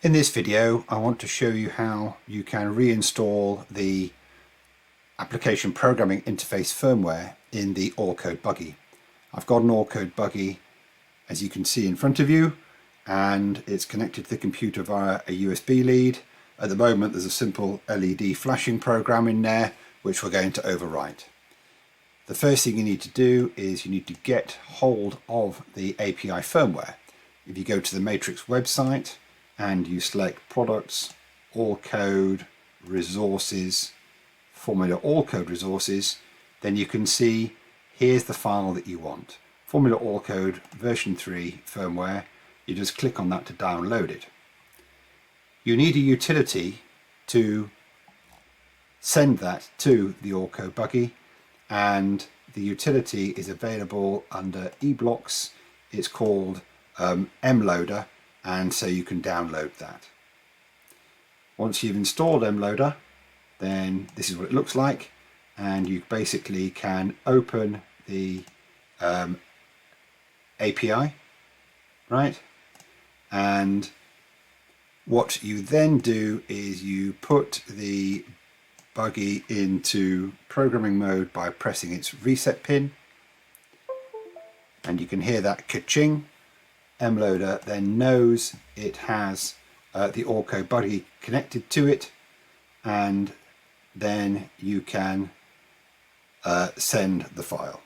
In this video, I want to show you how you can reinstall the application programming interface firmware in the Allcode buggy. I've got an Allcode buggy, as you can see in front of you, and it's connected to the computer via a USB lead. At the moment, there's a simple LED flashing program in there, which we're going to overwrite. The first thing you need to do is you need to get hold of the API firmware. If you go to the Matrix website and you select Products, Allcode, Resources, Formula Allcode Resources, then you can see here's the file that you want. Formula Allcode version 3 firmware. You just click on that to download it. You need a utility to send that to the Allcode buggy, and the utility is available under eBlocks. It's called mloader, and so you can download that. Once you've installed mloader, then this is what it looks like, and you basically can open the API, right? And what you then do is you put the buggy into programming mode by pressing its reset pin, and you can hear that ka-ching. mloader then knows it has the Allcode buggy connected to it, and then you can send the file.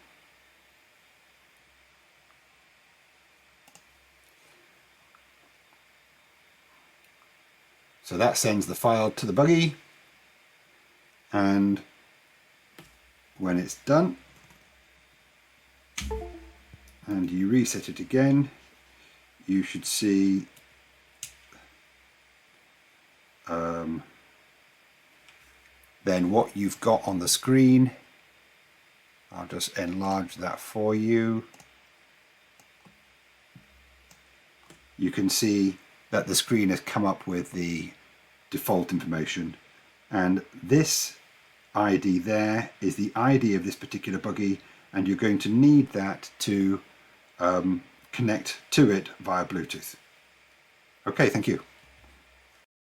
So that sends the file to the buggy, and when it's done and you reset it again, you should see then what you've got on the screen. I'll just enlarge that for you. You can see that the screen has come up with the default information, and this ID there is the ID of this particular buggy, and you're going to need that to connect to it via Bluetooth. Okay, thank you.